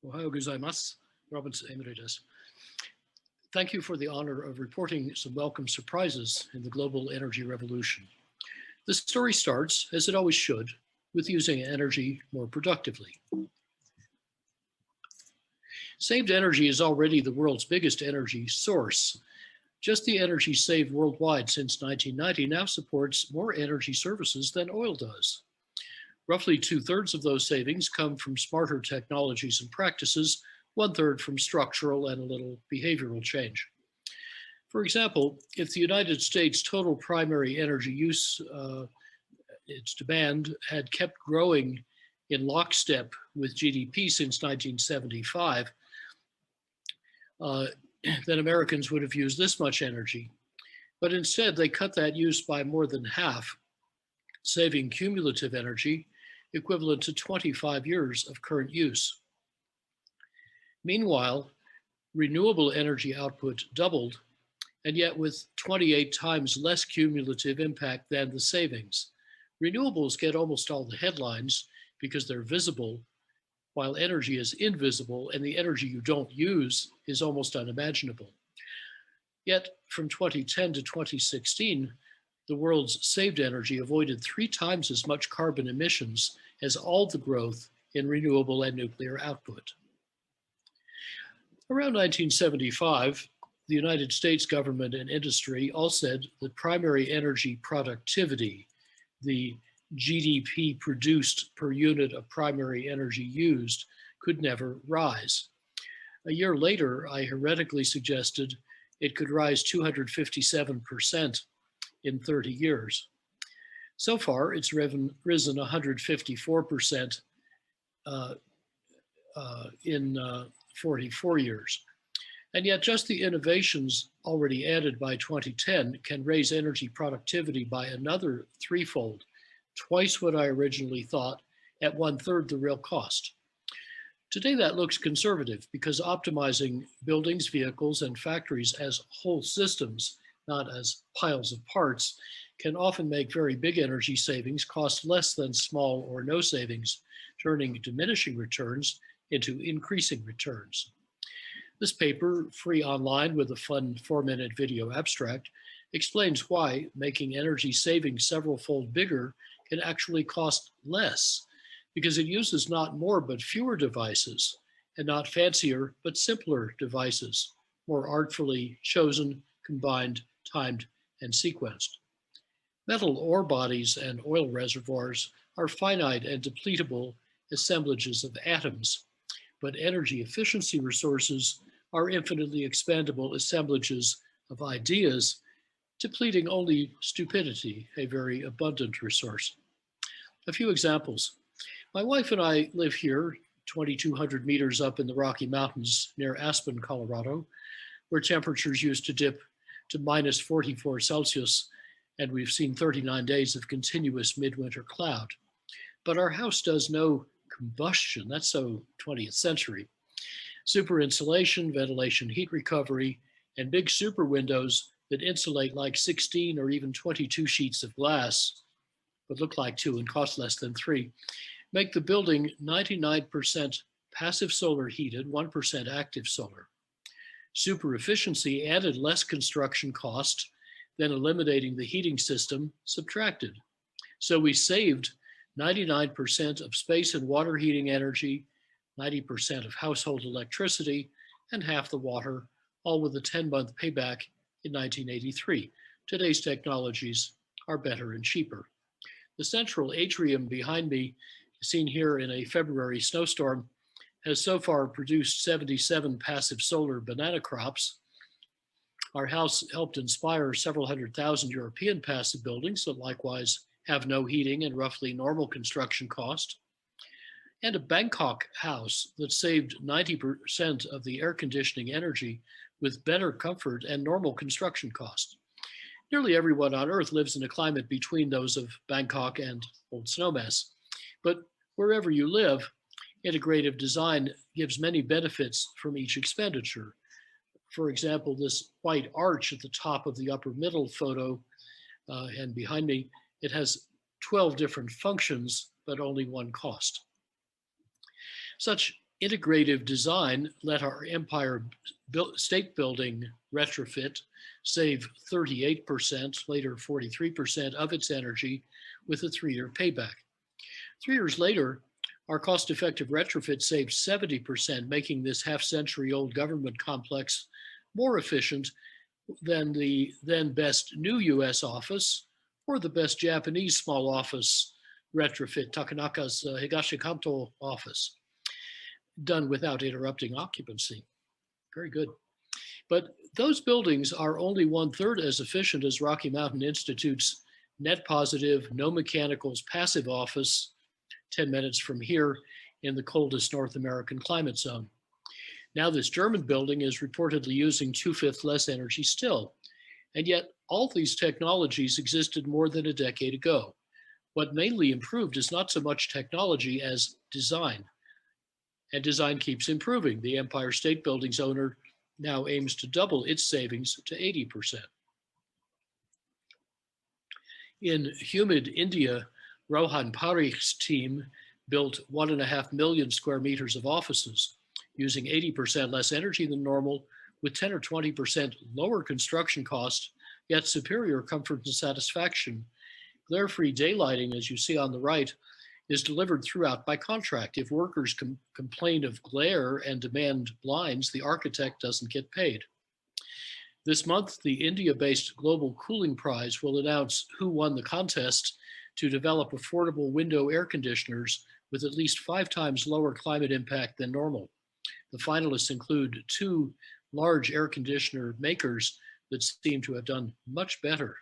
Ohayou gozaimasu. Robin's Amory B. Thank you for the honor of reporting some welcome surprises in the global energy revolution. The story starts, as it always should, with using energy more productively. Saved energy is already the world's biggest energy source. Just the energy saved worldwide since 1990 now supports more energy services than oil does. Roughly 2/3 of those savings come from smarter technologies and practices, 1/3 from structural and a little behavioral change. For example, if the United States' total primary energy use, its demand, had kept growing in lockstep with GDP since 1975, then Americans would have used this much energy. But instead, they cut that use by more than half, saving cumulative energy equivalent to 25 years of current use. Meanwhile, renewable energy output doubled, and yet with 28 times less cumulative impact than the savings. Renewables get almost all the headlines because they're visible, while energy is invisible, and the energy you don't use is almost unimaginable. Yet from 2010 to 2016, the world's saved energy avoided 3 times as much carbon emissions as all the growth in renewable and nuclear output. Around 1975, the United States government and industry all said that primary energy productivity, the GDP produced per unit of primary energy used, could never rise. A year later, I heretically suggested it could rise 257% in 30 years. So far, it's risen 154% in 44 years. And yet just the innovations already added by 2010 can raise energy productivity by another 3-fold, twice what I originally thought, at 1/3 the real cost. Today that looks conservative because optimizing buildings, vehicles, and factories as whole systems, not as piles of parts, can often make very big energy savings cost less than small or no savings, turning diminishing returns into increasing returns. This paper, free online with a fun 4-minute video abstract, explains why making energy savings several-fold bigger can actually cost less, because it uses not more but fewer devices, and not fancier but simpler devices, more artfully chosen, combined, timed, and sequenced. Metal ore bodies and oil reservoirs are finite and depletable assemblages of atoms, but energy efficiency resources are infinitely expandable assemblages of ideas, depleting only stupidity, a very abundant resource. A few examples. My wife and I live here, 2,200 meters up in the Rocky Mountains near Aspen, Colorado, where temperatures used to dip to minus 44 Celsius, and we've seen 39 days of continuous midwinter cloud. But our house does no combustion. That's so 20th century. Super insulation, ventilation, heat recovery, and big super windows that insulate like 16 or even 22 sheets of glass, but look like 2 and cost less than 3, make the building 99% passive solar heated, 1% active solar. Super efficiency added less construction cost than eliminating the heating system subtracted. So we saved 99% of space and water heating energy, 90% of household electricity, and half the water, all with a 10-month payback in 1983. Today's technologies are better and cheaper. The central atrium behind me, seen here in a February snowstorm, has so far produced 77 passive solar banana crops. Our house helped inspire several 100,000 European passive buildings that likewise have no heating and roughly normal construction cost. And a Bangkok house that saved 90% of the air conditioning energy with better comfort and normal construction cost. Nearly everyone on Earth lives in a climate between those of Bangkok and Old Snowmass. But wherever you live, integrative design gives many benefits from each expenditure. For example, this white arch at the top of the upper middle photo and behind me, it has 12 different functions, but only one cost. Such Integrative design let our Empire State Building retrofit save 38%, later 43% of its energy with a 3-year payback. 3 years later, our cost-effective retrofit saved 70%, making this half-century-old government complex more efficient than the then best new US office or the best Japanese small office retrofit, Takanaka's Higashi Kanto office, done without interrupting occupancy. Very good. But those buildings are only 1/3 as efficient as Rocky Mountain Institute's net positive, no mechanicals passive office 10 minutes from here in the coldest North American climate zone. Now this German building is reportedly using 2/5 less energy still. And yet all these technologies existed more than a decade ago. What mainly improved is not so much technology as design. And design keeps improving. The Empire State Building's owner now aims to double its savings to 80%. In humid India, Rohan Parikh's team built 1.5 million square meters of offices, using 80% less energy than normal, with 10 or 20% lower construction cost, yet superior comfort and satisfaction. Glare-free daylighting, as you see on the right, is delivered throughout by contract. If workers complain of glare and demand blinds, the architect doesn't get paid. This month, the India-based Global Cooling Prize will announce who won the contest to develop affordable window air conditioners with at least 5 times lower climate impact than normal. The finalists include 2 large air conditioner makers that seem to have done much better.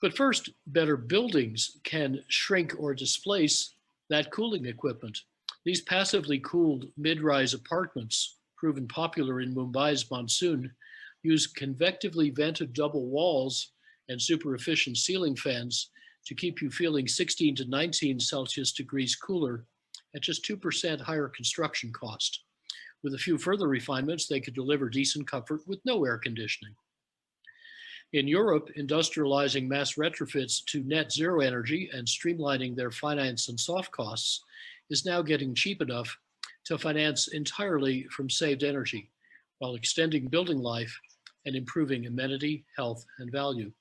But first, better buildings can shrink or displace that cooling equipment. These passively cooled mid-rise apartments, proven popular in Mumbai's monsoon, use convectively vented double walls and super efficient ceiling fans to keep you feeling 16 to 19 Celsius degrees cooler at just 2% higher construction cost. With a few further refinements, they could deliver decent comfort with no air conditioning. In Europe, industrializing mass retrofits to net zero energy and streamlining their finance and soft costs is now getting cheap enough to finance entirely from saved energy, while extending building life and improving amenity, health, and value.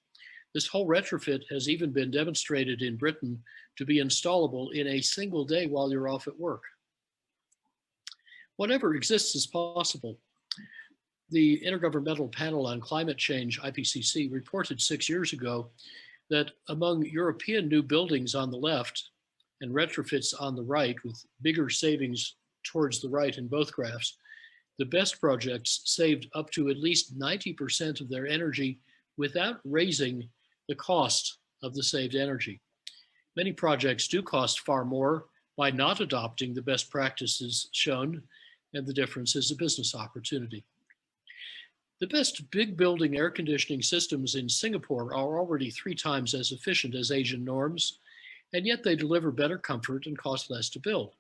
This whole retrofit has even been demonstrated in Britain to be installable in a single day while you're off at work. Whatever exists is possible. The Intergovernmental Panel on Climate Change, IPCC, reported 6 years ago that among European new buildings on the left and retrofits on the right, with bigger savings towards the right in both graphs, the best projects saved up to at least 90% of their energy without raising the cost of the saved energy. Many projects do cost far more by not adopting the best practices shown, and the difference is a business opportunity. The best big building air conditioning systems in Singapore are already 3 times as efficient as Asian norms, and yet they deliver better comfort and cost less to build.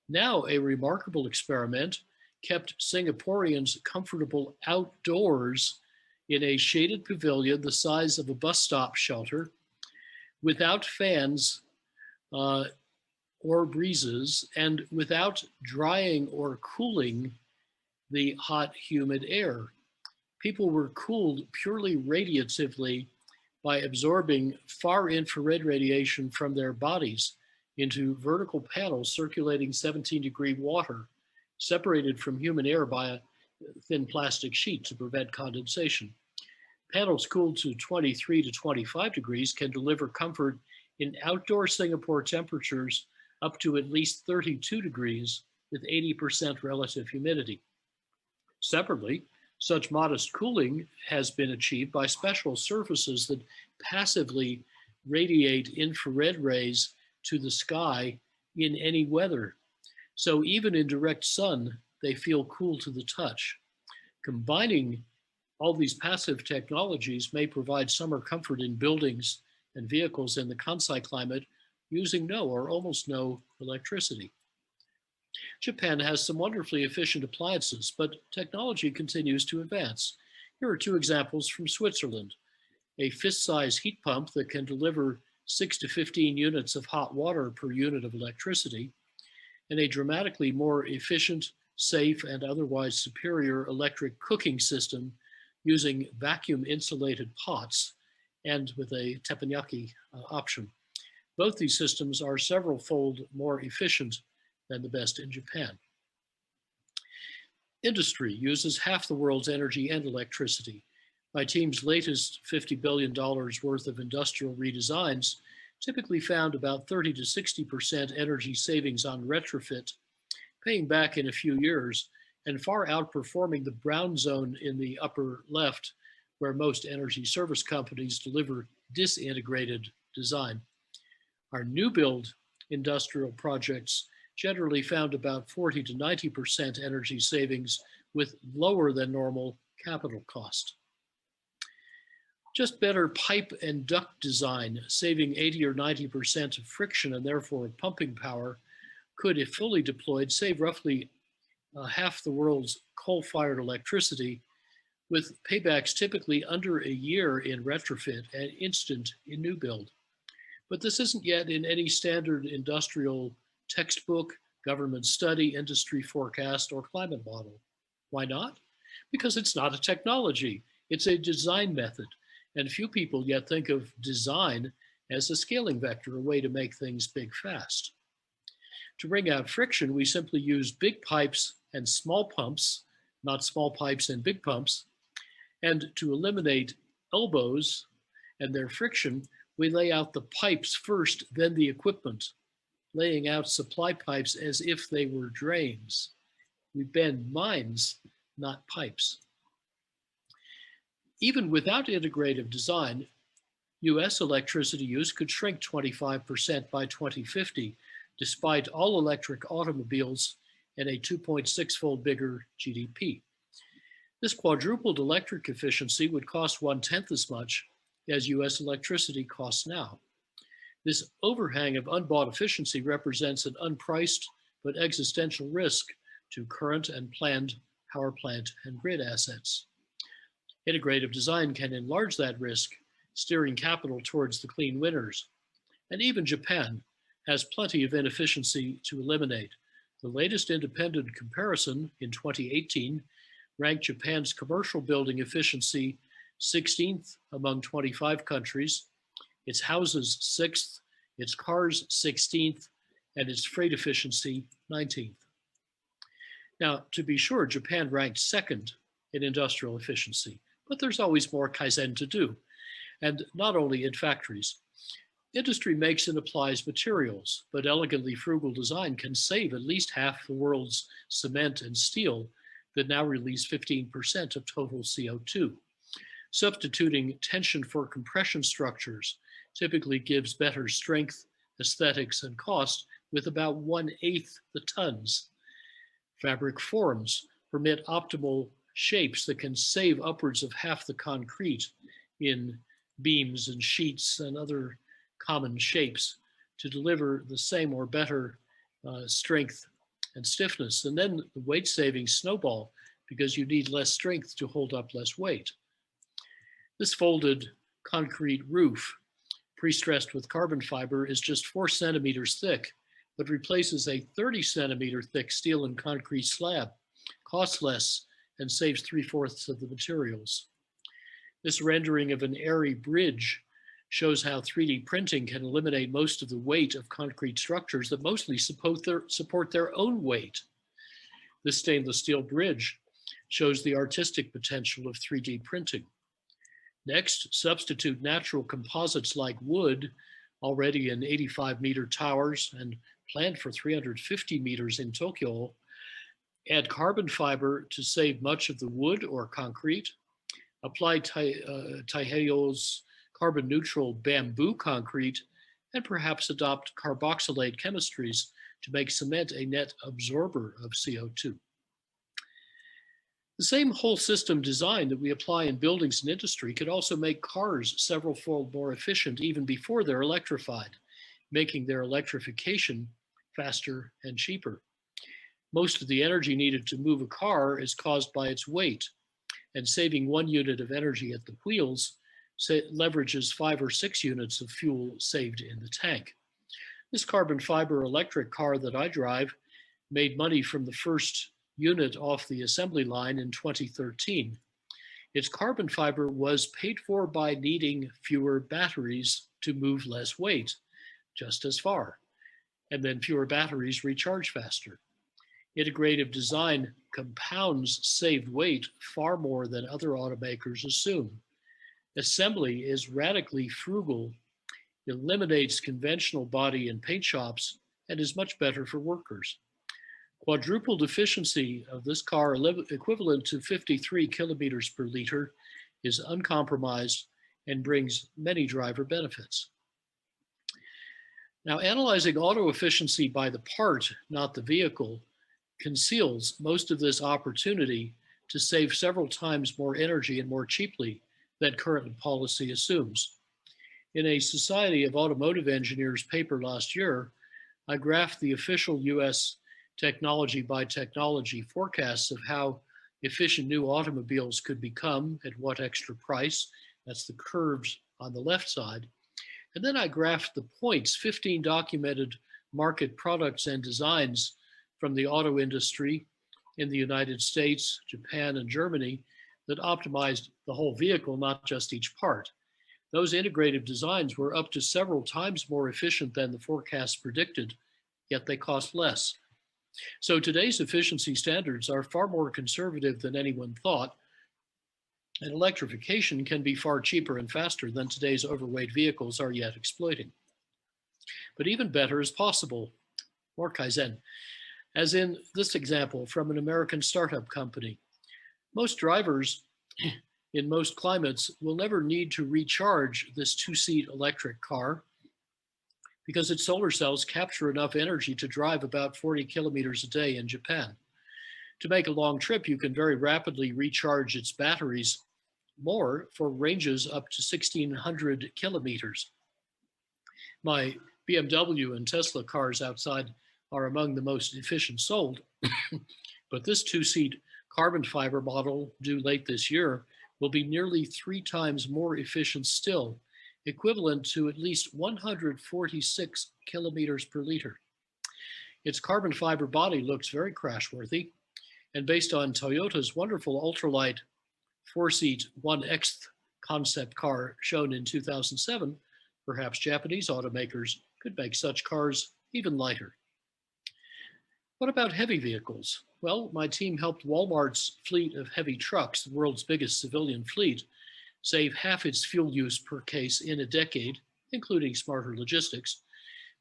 Now, a remarkable experiment kept Singaporeans comfortable outdoors in a shaded pavilion the size of a bus stop shelter, without fans or breezes, and without drying or cooling the hot, humid air. People were cooled purely radiatively by absorbing far infrared radiation from their bodies into vertical panels circulating 17-degree water, separated from human air by a thin plastic sheet to prevent condensation. Panels cooled to 23 to 25 degrees can deliver comfort in outdoor Singapore temperatures up to at least 32 degrees with 80% relative humidity. Separately, such modest cooling has been achieved by special surfaces that passively radiate infrared rays to the sky in any weather. So even in direct sun, they feel cool to the touch. Combining all these passive technologies may provide summer comfort in buildings and vehicles in the Kansai climate using no or almost no electricity. Japan has some wonderfully efficient appliances, but technology continues to advance. Here are 2 examples from Switzerland: a fist-size heat pump that can deliver 6 to 15 units of hot water per unit of electricity, and a dramatically more efficient, safe, and otherwise superior electric cooking system using vacuum insulated pots and with a teppanyaki option. Both these systems are several-fold more efficient than the best in Japan. Industry uses half the world's energy and electricity. My team's latest $50 billion worth of industrial redesigns typically found about 30 to 60% energy savings on retrofit, paying back in a few years and far outperforming the brown zone in the upper left, where most energy service companies deliver disintegrated design. Our new build industrial projects generally found about 40 to 90% energy savings with lower than normal capital cost. Just better pipe and duct design, saving 80 or 90% of friction and therefore pumping power, could, if fully deployed, save roughly half the world's coal-fired electricity, with paybacks typically under a year in retrofit and instant in new build. But this isn't yet in any standard industrial textbook, government study, industry forecast, or climate model. Why not? Because it's not a technology, it's a design method. And few people yet think of design as a scaling vector, a way to make things big fast. To bring out friction, we simply use big pipes and small pumps, not small pipes and big pumps. And to eliminate elbows and their friction, we lay out the pipes first, then the equipment, laying out supply pipes as if they were drains. We bend mines, not pipes. Even without integrative design, US electricity use could shrink 25% by 2050, despite all electric automobiles and a 2.6-fold bigger GDP. This quadrupled electric efficiency would cost 1/10 as much as US electricity costs now. This overhang of unbought efficiency represents an unpriced but existential risk to current and planned power plant and grid assets. Integrative design can enlarge that risk, steering capital towards the clean winners. And even Japan has plenty of inefficiency to eliminate. The latest independent comparison in 2018 ranked Japan's commercial building efficiency 16th among 25 countries, its houses 6th, its cars 16th, and its freight efficiency 19th. Now, to be sure, Japan ranked second in industrial efficiency, but there's always more Kaizen to do, and not only in factories. Industry makes and applies materials, but elegantly frugal design can save at least half the world's cement and steel that now release 15% of total CO2. Substituting tension for compression structures typically gives better strength, aesthetics, and cost with about 1/8 the tons. Fabric forms permit optimal shapes that can save upwards of half the concrete in beams and sheets and other common shapes to deliver the same or better strength and stiffness. And then the weight savings snowball because you need less strength to hold up less weight. This folded concrete roof, pre-stressed with carbon fiber, is just 4 centimeters thick, but replaces a 30 centimeter thick steel and concrete slab, costs less, and saves 3/4 of the materials. This rendering of an airy bridge shows how 3D printing can eliminate most of the weight of concrete structures that mostly support their own weight. This stainless steel bridge shows the artistic potential of 3D printing. Next, substitute natural composites like wood, already in 85-meter towers and planned for 350 meters in Tokyo. Add carbon fiber to save much of the wood or concrete. Apply Taiheyo's carbon neutral bamboo concrete, and perhaps adopt carboxylate chemistries to make cement a net absorber of CO2. The same whole system design that we apply in buildings and industry could also make cars several-fold more efficient even before they're electrified, making their electrification faster and cheaper. Most of the energy needed to move a car is caused by its weight, and saving 1 unit of energy at the wheels leverages 5 or 6 units of fuel saved in the tank. This carbon fiber electric car that I drive made money from the first unit off the assembly line in 2013. Its carbon fiber was paid for by needing fewer batteries to move less weight, just as far, and then fewer batteries recharge faster. Integrative design compounds saved weight far more than other automakers assume. Assembly is radically frugal, eliminates conventional body and paint shops, and is much better for workers. Quadrupled efficiency of this car, equivalent to 53 kilometers per liter, is uncompromised and brings many driver benefits. Now, analyzing auto efficiency by the part, not the vehicle, conceals most of this opportunity to save several times more energy and more cheaply than current policy assumes. In a Society of Automotive Engineers paper last year, I graphed the official US technology by technology forecasts of how efficient new automobiles could become at what extra price. That's the curves on the left side. And then I graphed the points, 15 documented market products and designs from the auto industry in the United States, Japan, and Germany that optimized the whole vehicle, not just each part. Those integrative designs were up to several times more efficient than the forecasts predicted, yet they cost less. So today's efficiency standards are far more conservative than anyone thought, and electrification can be far cheaper and faster than today's overweight vehicles are yet exploiting. But even better is possible, more Kaizen. As in this example from an American startup company. Most drivers in most climates will never need to recharge this two-seat electric car because its solar cells capture enough energy to drive about 40 kilometers a day in Japan. To make a long trip, you can very rapidly recharge its batteries more for ranges up to 1,600 kilometers. My BMW and Tesla cars outside are among the most efficient sold, but this two-seat carbon fiber model due late this year will be nearly 3 times more efficient still, equivalent to at least 146 kilometers per liter. Its carbon fiber body looks very crashworthy, and based on Toyota's wonderful ultralight 4-seat 1/8 concept car shown in 2007, perhaps Japanese automakers could make such cars even lighter. What about heavy vehicles? Well, my team helped Walmart's fleet of heavy trucks, the world's biggest civilian fleet, save half its fuel use per case in a decade, including smarter logistics.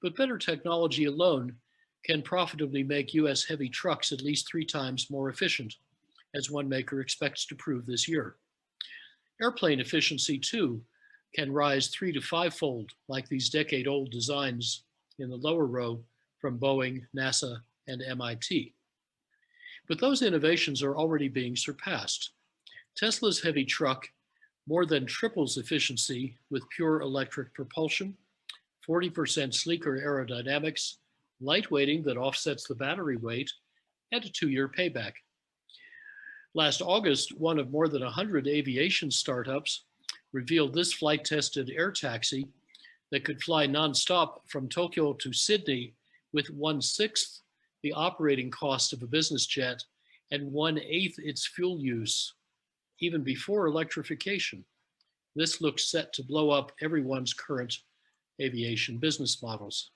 But better technology alone can profitably make US heavy trucks at least 3 times more efficient, as one maker expects to prove this year. Airplane efficiency, too, can rise 3 to 5-fold, like these decade-old designs in the lower row from Boeing, NASA, and MIT. But those innovations are already being surpassed. Tesla's heavy truck more than triples efficiency with pure electric propulsion, 40% sleeker aerodynamics, lightweighting that offsets the battery weight, and a 2-year payback. Last August, one of more than 100 aviation startups revealed this flight-tested air taxi that could fly nonstop from Tokyo to Sydney with 1/6 the operating cost of a business jet and 1/8 its fuel use, even before electrification. This looks set to blow up everyone's current aviation business models.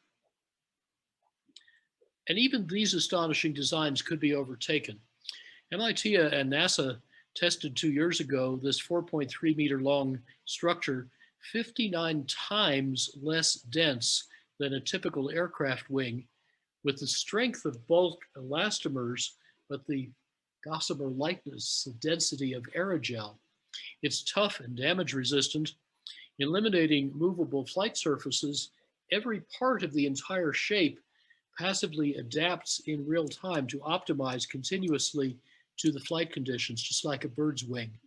And even these astonishing designs could be overtaken. MIT and NASA tested 2 years ago this 4.3 meter long structure, 59 times less dense than a typical aircraft wing, with the strength of bulk elastomers, but the gossamer lightness, the density of aerogel. It's tough and damage resistant, eliminating movable flight surfaces. Every part of the entire shape passively adapts in real time to optimize continuously to the flight conditions, just like a bird's wing.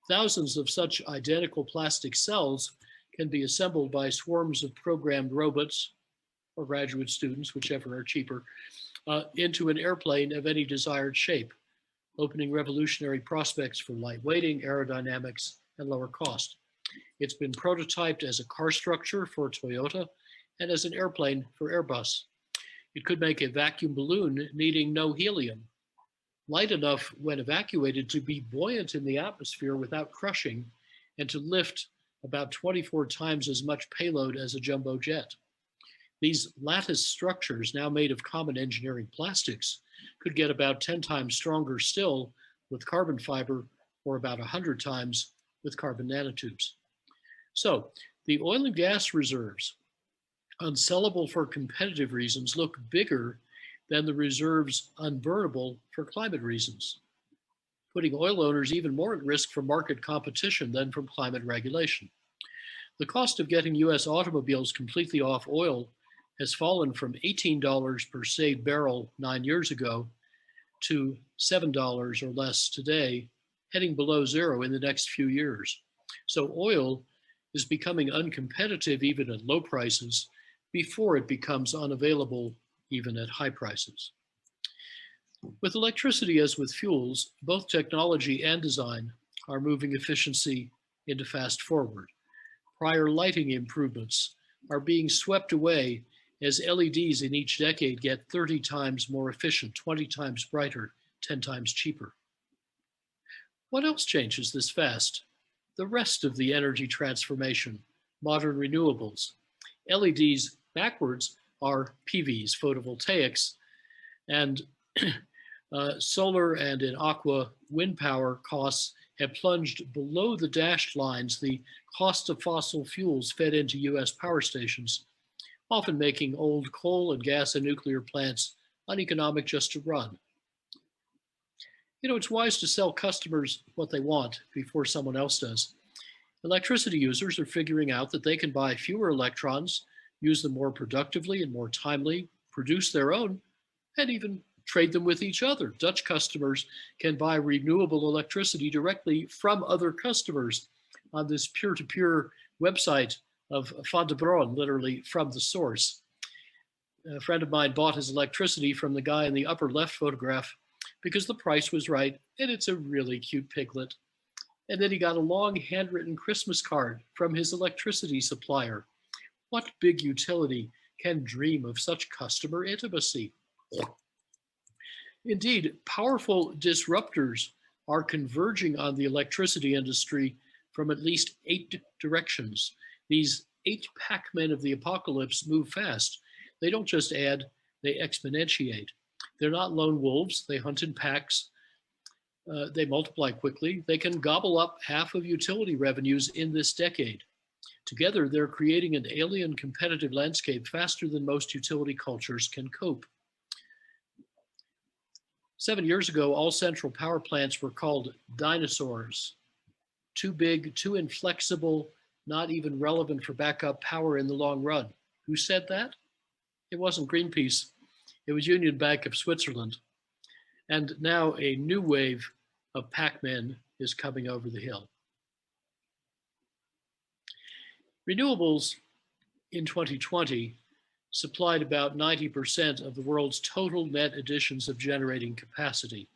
Thousands of such identical plastic cells can be assembled by swarms of programmed robots or graduate students, whichever are cheaper, into an airplane of any desired shape, opening revolutionary prospects for lightweighting, aerodynamics, and lower cost. It's been prototyped as a car structure for Toyota and as an airplane for Airbus. It could make a vacuum balloon needing no helium, light enough when evacuated to be buoyant in the atmosphere without crushing, and to lift about 24 times as much payload as a jumbo jet. These lattice structures, now made of common engineering plastics, could get about 10 times stronger still with carbon fiber, or about 100 times with carbon nanotubes. So the oil and gas reserves, unsellable for competitive reasons, look bigger than the reserves unburnable for climate reasons, putting oil owners even more at risk from market competition than from climate regulation. The cost of getting US automobiles completely off oil has fallen from $18 per saved barrel 9 years ago to $7 or less today, heading below zero in the next few years. So oil is becoming uncompetitive even at low prices before it becomes unavailable even at high prices. With electricity as with fuels, both technology and design are moving efficiency into fast forward. Prior lighting improvements are being swept away as LEDs in each decade get 30 times more efficient, 20 times brighter, 10 times cheaper. What else changes this fast? The rest of the energy transformation, modern renewables. LEDs backwards are PVs, photovoltaics, and solar and in aqua wind power costs have plunged below the dashed lines, the cost of fossil fuels fed into US power stations, often making old coal and gas and nuclear plants uneconomic just to run. You know, it's wise to sell customers what they want before someone else does. Electricity users are figuring out that they can buy fewer electrons, use them more productively and more timely, produce their own, and even trade them with each other. Dutch customers can buy renewable electricity directly from other customers on this peer-to-peer website of Van de Bron, literally from the source. A friend of mine bought his electricity from the guy in the upper left photograph because the price was right, and it's a really cute piglet. And then he got a long handwritten Christmas card from his electricity supplier. What big utility can dream of such customer intimacy? Indeed, powerful disruptors are converging on the electricity industry from at least 8 directions. These 8 Pac-Men of the apocalypse move fast. They don't just add, they exponentiate. They're not lone wolves, they hunt in packs. They multiply quickly. They can gobble up half of utility revenues in this decade. Together, they're creating an alien competitive landscape faster than most utility cultures can cope. 7 years ago, all central power plants were called dinosaurs. Too big, too inflexible, not even relevant for backup power in the long run. Who said that? It wasn't Greenpeace. It was Union Bank of Switzerland. And now a new wave of Pac-Men is coming over the hill. Renewables in 2020 supplied about 90% of the world's total net additions of generating capacity.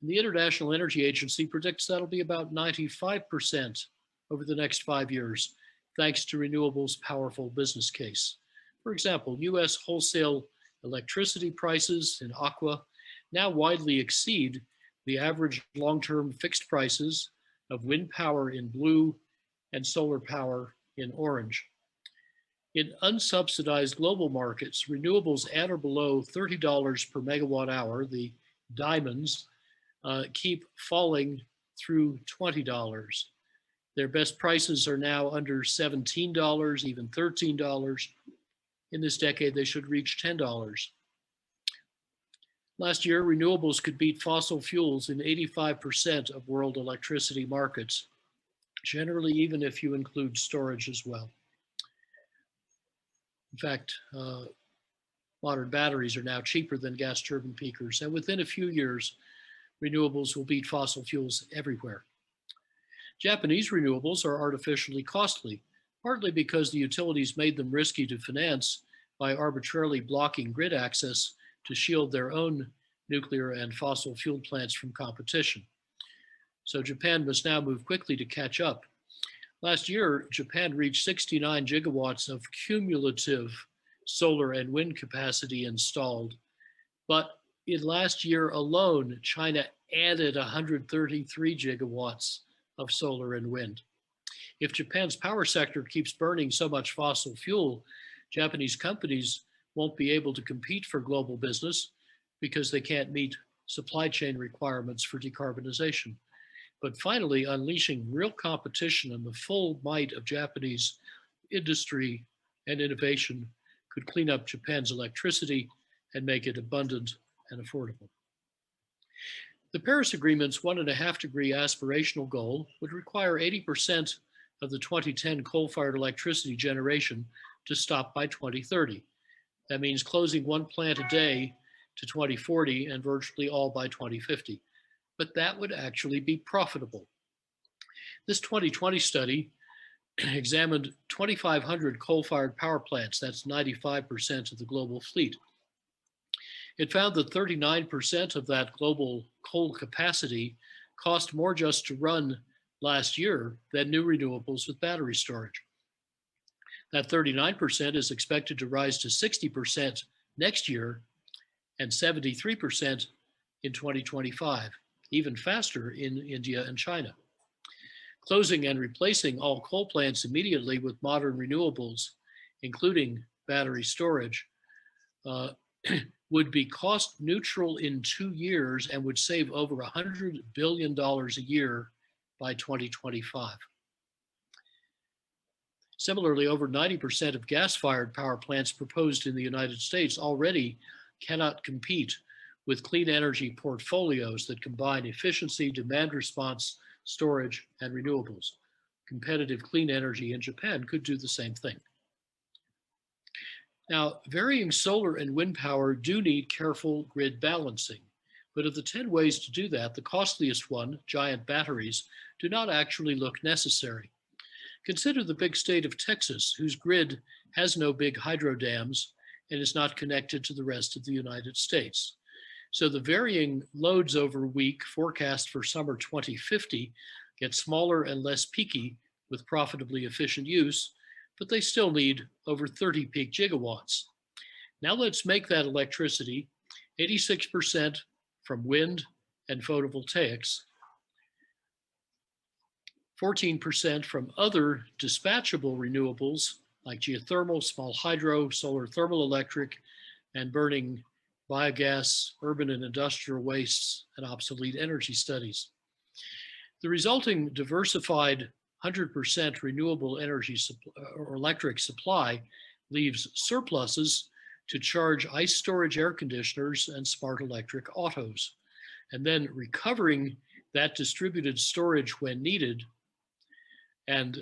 And the International Energy Agency predicts that'll be about 95% over the next 5 years, thanks to renewables' powerful business case. For example, US wholesale electricity prices in aqua now widely exceed the average long-term fixed prices of wind power in blue and solar power in orange. In unsubsidized global markets, renewables at or below $30 per megawatt hour, the diamonds, keep falling through $20. Their best prices are now under $17, even $13. In this decade, they should reach $10. Last year, renewables could beat fossil fuels in 85% of world electricity markets, generally even if you include storage as well. In fact, modern batteries are now cheaper than gas turbine peakers, and within a few years, renewables will beat fossil fuels everywhere. Japanese renewables are artificially costly, partly because the utilities made them risky to finance by arbitrarily blocking grid access to shield their own nuclear and fossil fuel plants from competition. So Japan must now move quickly to catch up. Last year, Japan reached 69 gigawatts of cumulative solar and wind capacity installed, but in last year alone, China added 133 gigawatts of solar and wind. If Japan's power sector keeps burning so much fossil fuel, Japanese companies won't be able to compete for global business because they can't meet supply chain requirements for decarbonization. But finally, unleashing real competition and the full might of Japanese industry and innovation could clean up Japan's electricity and make it abundant and affordable. The Paris Agreement's 1.5-degree aspirational goal would require 80% of the 2010 coal-fired electricity generation to stop by 2030. That means closing one plant a day to 2040 and virtually all by 2050. But that would actually be profitable. This 2020 study examined 2,500 coal-fired power plants. That's 95% of the global fleet. It found that 39% of that global coal capacity cost more just to run last year than new renewables with battery storage. That 39% is expected to rise to 60% next year and 73% in 2025, even faster in India and China. Closing and replacing all coal plants immediately with modern renewables, including battery storage, would be cost neutral in 2 years and would save over $100 billion a year by 2025. Similarly, over 90% of gas-fired power plants proposed in the United States already cannot compete with clean energy portfolios that combine efficiency, demand response, storage, and renewables. Competitive clean energy in Japan could do the same thing. Now, varying solar and wind power do need careful grid balancing, but of the 10 ways to do that, the costliest one, giant batteries, do not actually look necessary. Consider the big state of Texas, whose grid has no big hydro dams and is not connected to the rest of the United States. So the varying loads over a week forecast for summer 2050 get smaller and less peaky with profitably efficient use, but they still need over 30 peak gigawatts. Now let's make that electricity 86% from wind and photovoltaics, 14% from other dispatchable renewables like geothermal, small hydro, solar thermal electric, and burning biogas, urban and industrial wastes, and obsolete energy studies. The resulting diversified 100% renewable energy or electric supply leaves surpluses to charge ice storage air conditioners and smart electric autos. And then recovering that distributed storage when needed and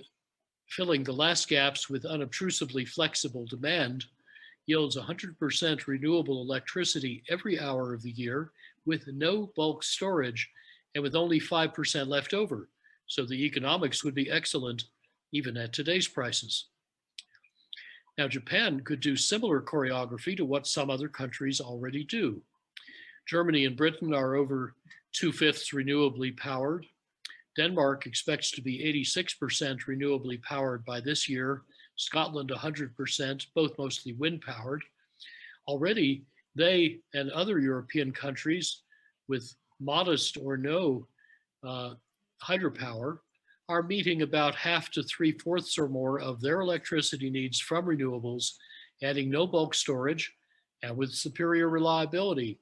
filling the last gaps with unobtrusively flexible demand yields 100% renewable electricity every hour of the year with no bulk storage and with only 5% left over. So the economics would be excellent even at today's prices. Now, Japan could do similar choreography to what some other countries already do. Germany and Britain are over 2/5 renewably powered. Denmark expects to be 86% renewably powered by this year, Scotland 100%, both mostly wind powered. Already, they and other European countries with modest or no hydropower are meeting about 1/2 to 3/4 or more of their electricity needs from renewables, adding no bulk storage and with superior reliability.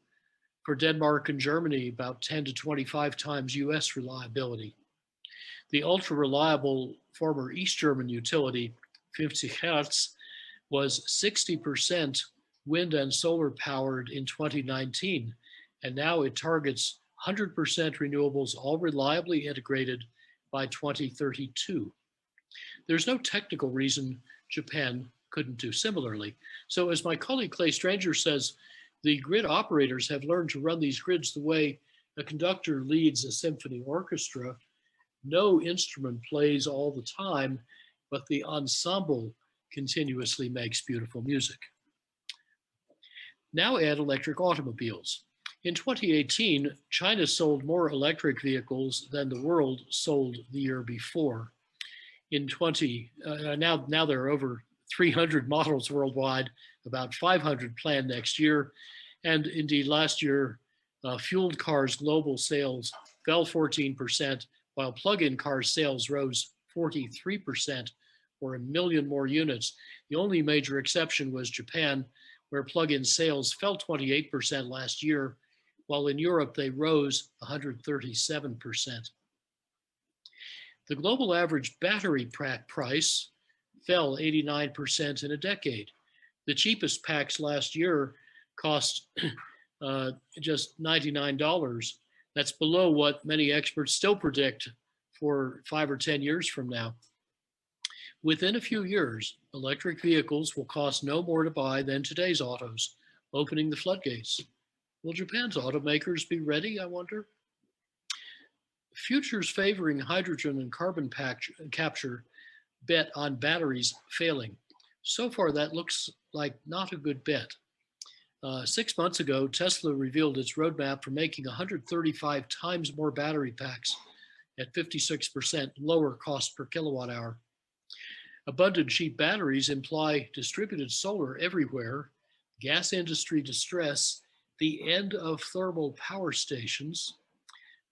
For Denmark and Germany, about 10 to 25 times US reliability. The ultra-reliable former East German utility, 50 Hertz, was 60% wind and solar powered in 2019, and now it targets 100% renewables, all reliably integrated by 2032. There's no technical reason Japan couldn't do similarly. So as my colleague Clay Stranger says, the grid operators have learned to run these grids the way a conductor leads a symphony orchestra. No instrument plays all the time, but the ensemble continuously makes beautiful music. Now add electric automobiles. In 2018, China sold more electric vehicles than the world sold the year before. Now there are over 300 models worldwide, about 500 planned next year. And indeed, last year, fueled cars global sales fell 14%, while plug-in car sales rose 43%, or 1 million more units. The only major exception was Japan, where plug-in sales fell 28% last year, while in Europe they rose 137%. The global average battery pack price fell 89% in a decade. The cheapest packs last year cost just $99. That's below what many experts still predict for 5 or 10 years from now. Within a few years, electric vehicles will cost no more to buy than today's autos, opening the floodgates. Will Japan's automakers be ready, I wonder? Futures favoring hydrogen and carbon capture bet on batteries failing. So far, that looks like not a good bet. 6 months ago, Tesla revealed its roadmap for making 135 times more battery packs at 56% lower cost per kilowatt hour. Abundant cheap batteries imply distributed solar everywhere, gas industry distress, the end of thermal power stations,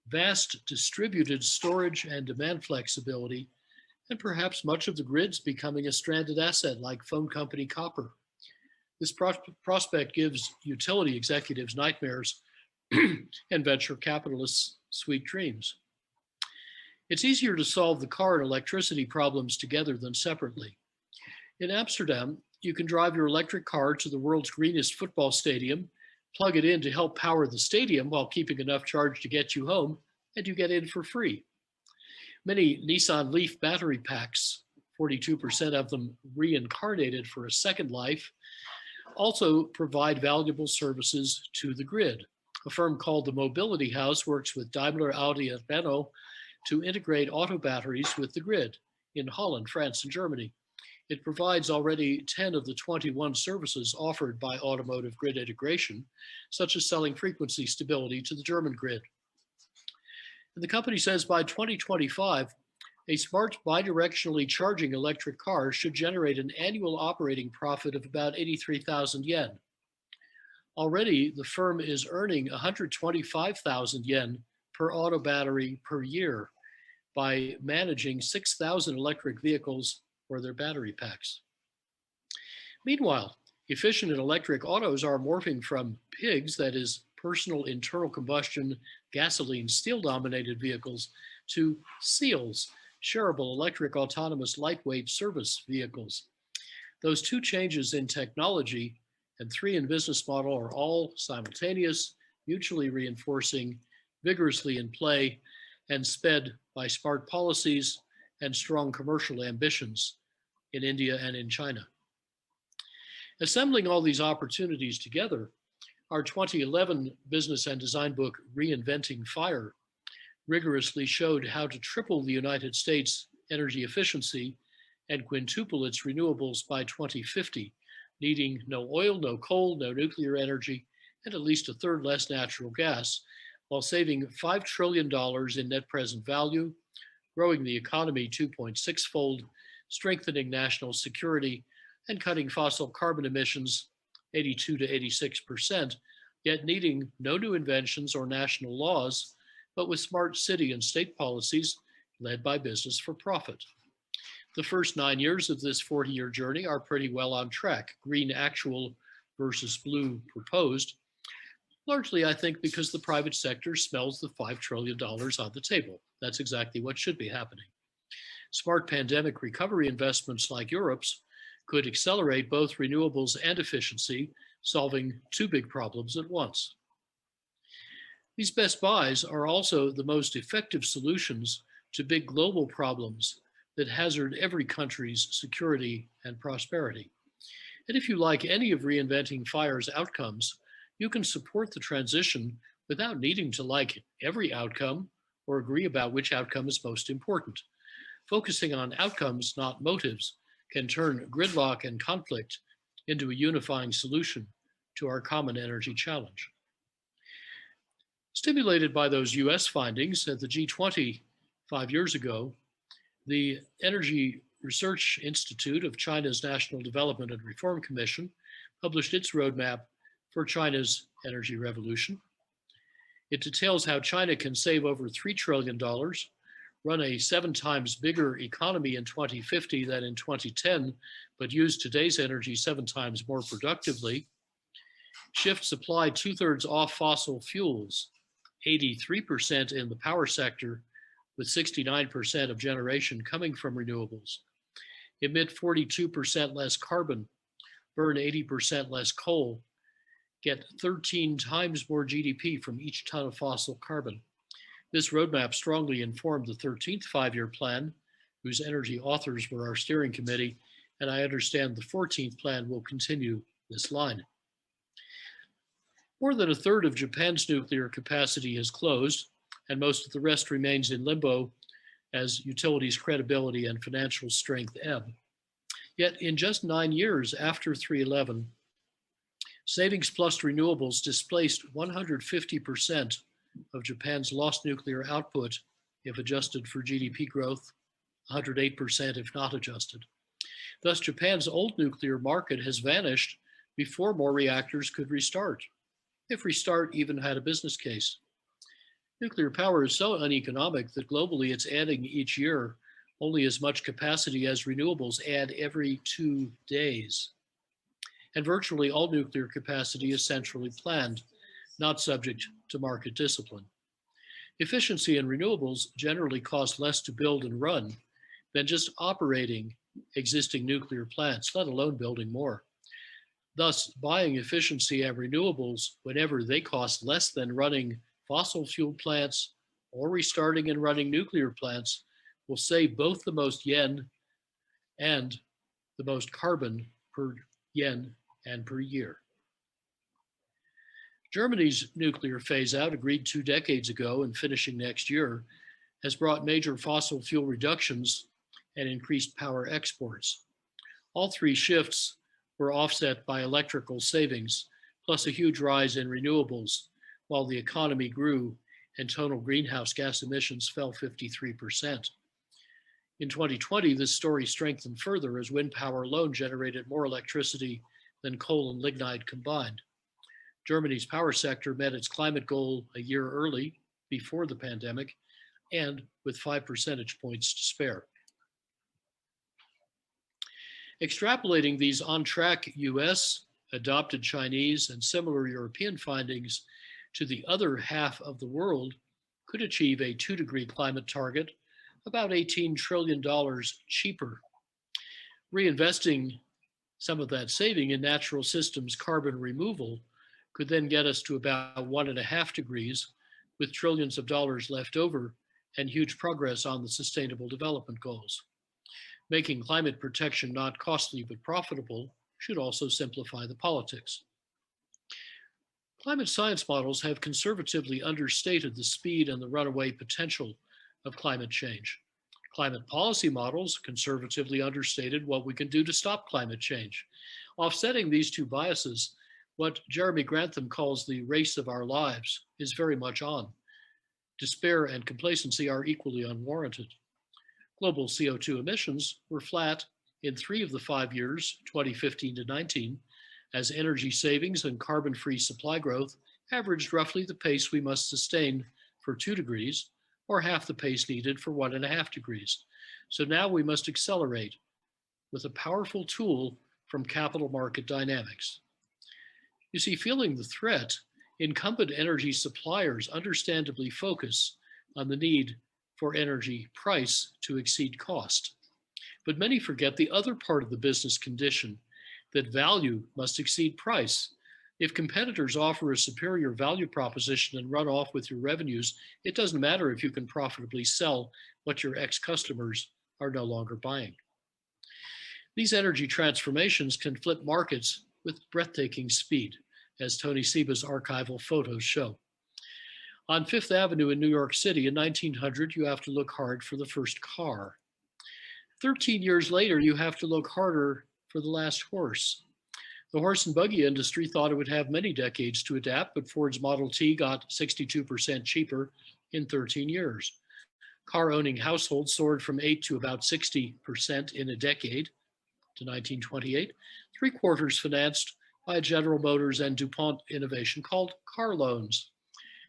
vast distributed storage and demand flexibility, and perhaps much of the grid's becoming a stranded asset like phone company copper. This prospect gives utility executives nightmares and venture capitalists sweet dreams. It's easier to solve the car and electricity problems together than separately. In Amsterdam, you can drive your electric car to the world's greenest football stadium, plug it in to help power the stadium while keeping enough charge to get you home, and you get in for free. Many Nissan Leaf battery packs, 42% of them reincarnated for a second life, also provide valuable services to the grid. A firm called the Mobility House works with Daimler, Audi, and Renault to integrate auto batteries with the grid in Holland, France, and Germany. It provides already 10 of the 21 services offered by automotive grid integration, such as selling frequency stability to the German grid. And the company says by 2025, a smart bidirectionally charging electric car should generate an annual operating profit of about 83,000 yen. Already, the firm is earning 125,000 yen per auto battery per year by managing 6,000 electric vehicles or their battery packs. Meanwhile, efficient and electric autos are morphing from pigs, that is, personal internal combustion, gasoline, steel-dominated vehicles, to SEALs, shareable electric autonomous lightweight service vehicles. Those two changes in technology and three in business model are all simultaneous, mutually reinforcing, vigorously in play, and sped by smart policies and strong commercial ambitions in India and in China. Assembling all these opportunities together, our 2011 business and design book, Reinventing Fire, rigorously showed how to triple the United States energy efficiency and quintuple its renewables by 2050, needing no oil, no coal, no nuclear energy, and at least a third less natural gas, while saving $5 trillion in net present value, growing the economy 2.6-fold, strengthening national security, and cutting fossil carbon emissions 82 to 86%, yet needing no new inventions or national laws, but with smart city and state policies led by business for profit. The first 9 years of this 40-year journey are pretty well on track, green actual versus blue proposed, largely, I think, because the private sector smells the $5 trillion on the table. That's exactly what should be happening. Smart pandemic recovery investments like Europe's could accelerate both renewables and efficiency, solving two big problems at once. These best buys are also the most effective solutions to big global problems that hazard every country's security and prosperity. And if you like any of Reinventing Fire's outcomes, you can support the transition without needing to like every outcome or agree about which outcome is most important. Focusing on outcomes, not motives, can turn gridlock and conflict into a unifying solution to our common energy challenge. Stimulated by those US findings at the G20 5 years ago, the energy Research Institute of China's National Development and Reform Commission published its roadmap for China's energy revolution. It details how China can save over $3 trillion, run a 7 times bigger economy in 2050 than in 2010, but use today's energy 7 times more productively, shift supply 2/3 off fossil fuels, 83% in the power sector, with 69% of generation coming from renewables, emit 42% less carbon, burn 80% less coal, get 13 times more GDP from each ton of fossil carbon. This roadmap strongly informed the 13th five-year plan, whose energy authors were our steering committee, and I understand the 14th plan will continue this line. More than a third of Japan's nuclear capacity has closed, and most of the rest remains in limbo as utilities' credibility and financial strength ebb. Yet in just 9 years after 3/11, savings plus renewables displaced 150% of Japan's lost nuclear output if adjusted for GDP growth, 108% if not adjusted. Thus, Japan's old nuclear market has vanished before more reactors could restart, if restart even had a business case. Nuclear power is so uneconomic that globally it's adding each year only as much capacity as renewables add every 2 days. And virtually all nuclear capacity is centrally planned, not subject to market discipline. Efficiency in renewables generally cost less to build and run than just operating existing nuclear plants, let alone building more. Thus, buying efficiency and renewables whenever they cost less than running fossil fuel plants or restarting and running nuclear plants will save both the most yen and the most carbon per yen and per year. Germany's nuclear phase-out, agreed 2 decades ago and finishing next year, has brought major fossil fuel reductions and increased power exports. All 3 shifts were offset by electrical savings, plus a huge rise in renewables, while the economy grew and total greenhouse gas emissions fell 53%. In 2020, this story strengthened further as wind power alone generated more electricity than coal and lignite combined. Germany's power sector met its climate goal a year early, before the pandemic, and with 5 percentage points to spare. Extrapolating these on-track US, adopted Chinese, and similar European findings to the other half of the world could achieve a 2-degree climate target about $18 trillion cheaper. Reinvesting some of that saving in natural systems carbon removal could then get us to about 1.5 degrees, with trillions of dollars left over and huge progress on the Sustainable Development Goals. Making climate protection not costly but profitable should also simplify the politics. Climate science models have conservatively understated the speed and the runaway potential of climate change. Climate policy models conservatively understated what we can do to stop climate change. Offsetting these 2 biases, what Jeremy Grantham calls the race of our lives is very much on. Despair and complacency are equally unwarranted. Global CO2 emissions were flat in 3 of the 5 years, 2015 to 19, as energy savings and carbon-free supply growth averaged roughly the pace we must sustain for 2 degrees, or half the pace needed for 1.5 degrees. So now we must accelerate with a powerful tool from capital market dynamics. You see, feeling the threat, incumbent energy suppliers understandably focus on the need for energy price to exceed cost. But many forget the other part of the business condition, that value must exceed price. If competitors offer a superior value proposition and run off with your revenues, it doesn't matter if you can profitably sell what your ex-customers are no longer buying. These energy transformations can flip markets with breathtaking speed, as Tony Seba's archival photos show. On Fifth Avenue in New York City in 1900, you have to look hard for the first car. 13 years later, you have to look harder for the last horse. The horse and buggy industry thought it would have many decades to adapt, but Ford's Model T got 62% cheaper in 13 years. Car-owning households soared from 8 to about 60% in a decade to 1928, three-quarters financed by General Motors and DuPont innovation called car loans.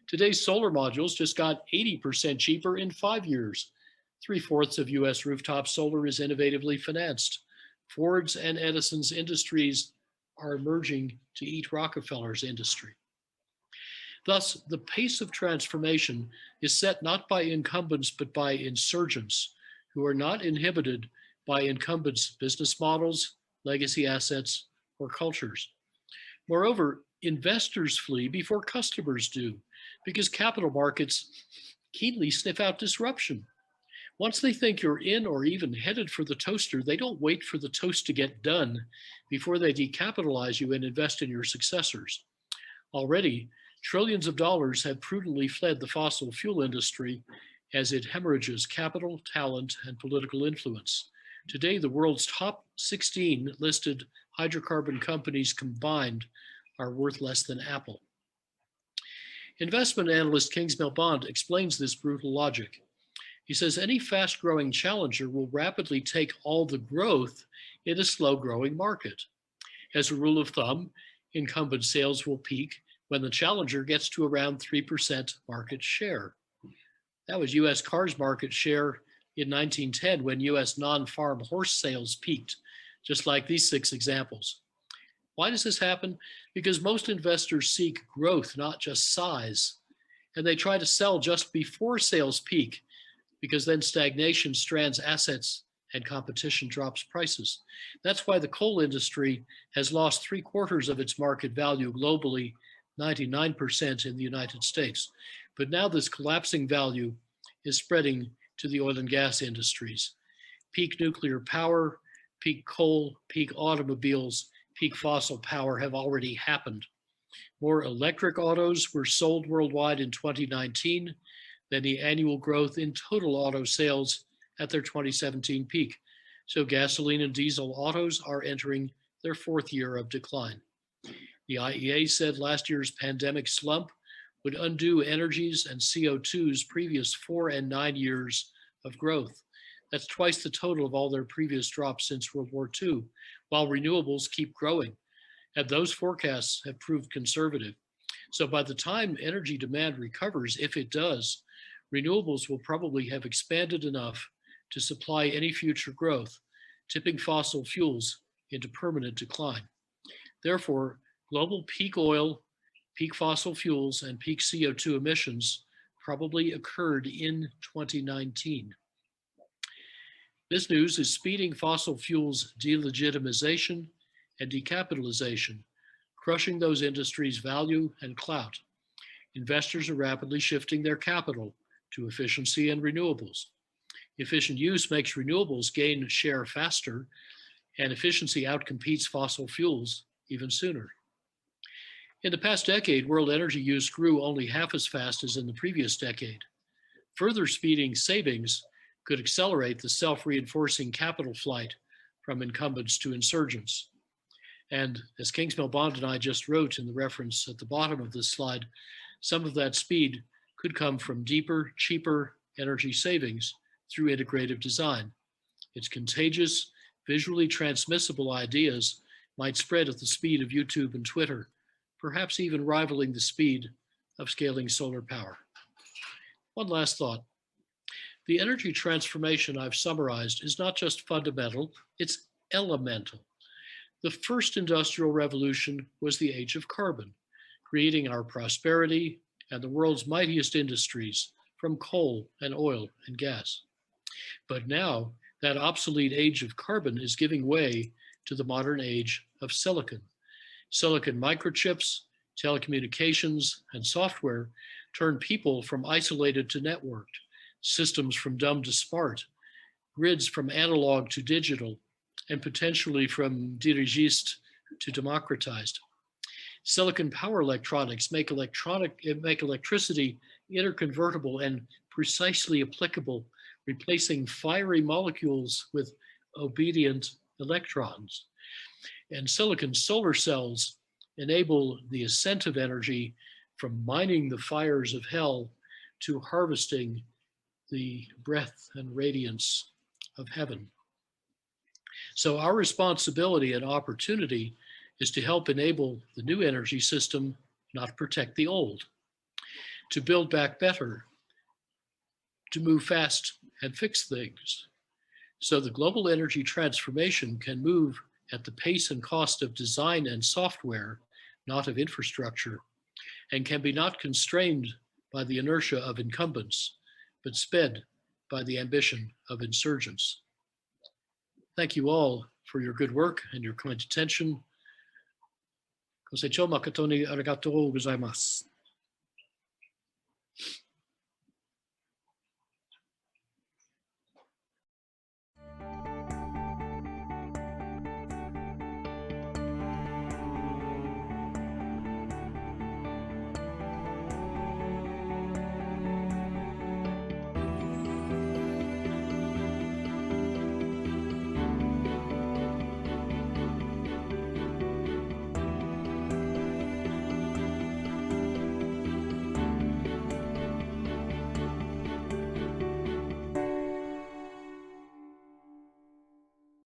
Today's solar modules just got 80% cheaper in 5 years. 3/4 of US rooftop solar is innovatively financed. Ford's and Edison's industries are emerging to eat Rockefeller's industry. Thus, the pace of transformation is set not by incumbents, but by insurgents who are not inhibited by incumbents' business models, legacy assets, or cultures. Moreover, investors flee before customers do, because capital markets keenly sniff out disruption. Once they think you're in or even headed for the toaster, they don't wait for the toast to get done before they decapitalize you and invest in your successors. Already, trillions of dollars have prudently fled the fossil fuel industry as it hemorrhages capital, talent, and political influence. Today, the world's top 16 listed hydrocarbon companies combined are worth less than Apple. Investment analyst Kingsmill Bond explains this brutal logic. He says any fast-growing challenger will rapidly take all the growth in a slow-growing market. As a rule of thumb, incumbent sales will peak when the challenger gets to around 3% market share. That was US cars market share in 1910 when US non-farm horse sales peaked, just like these 6 examples. Why does this happen? Because most investors seek growth, not just size, and they try to sell just before sales peak, because then stagnation strands assets and competition drops prices. That's why the coal industry has lost 3/4 of its market value globally, 99% in the United States. But now this collapsing value is spreading to the oil and gas industries. Peak nuclear power, peak coal, peak automobiles, peak fossil power have already happened. More electric autos were sold worldwide in 2019 than the annual growth in total auto sales at their 2017 peak. So gasoline and diesel autos are entering their 4th year of decline. The IEA said last year's pandemic slump would undo Energy's and CO2's previous 4 and 9 years of growth. That's twice the total of all their previous drops since World War II, while renewables keep growing. And those forecasts have proved conservative. So by the time energy demand recovers, if it does, renewables will probably have expanded enough to supply any future growth, tipping fossil fuels into permanent decline. Therefore, global peak oil, peak fossil fuels, and peak CO2 emissions probably occurred in 2019. This news is speeding fossil fuels delegitimization and decapitalization, crushing those industries' value and clout. Investors are rapidly shifting their capital to efficiency and renewables. Efficient use makes renewables gain share faster, and efficiency outcompetes fossil fuels even sooner. In the past decade, world energy use grew only half as fast as in the previous decade. Further speeding savings could accelerate the self-reinforcing capital flight from incumbents to insurgents. And as Kingsmill Bond and I just wrote in the reference at the bottom of this slide, some of that speed could come from deeper, cheaper energy savings through integrative design. Its contagious, visually transmissible ideas might spread at the speed of YouTube and Twitter, perhaps even rivaling the speed of scaling solar power. One last thought. The energy transformation I've summarized is not just fundamental, it's elemental. The first industrial revolution was the age of carbon, creating our prosperity and the world's mightiest industries from coal and oil and gas. But now that obsolete age of carbon is giving way to the modern age of silicon. Silicon microchips, telecommunications, and software turn people from isolated to networked, systems from dumb to smart, grids from analog to digital, and potentially from dirigiste to democratized. Silicon power electronics make electricity interconvertible and precisely applicable, replacing fiery molecules with obedient electrons. And silicon solar cells enable the ascent of energy from mining the fires of hell to harvesting the breath and radiance of heaven. So our responsibility and opportunity is to help enable the new energy system, not protect the old, to build back better, to move fast and fix things. So the global energy transformation can move at the pace and cost of design and software, not of infrastructure, and can be not constrained by the inertia of incumbents, but sped by the ambition of insurgents. Thank you all for your good work and your kind attention. ご清聴誠にありがとうございます。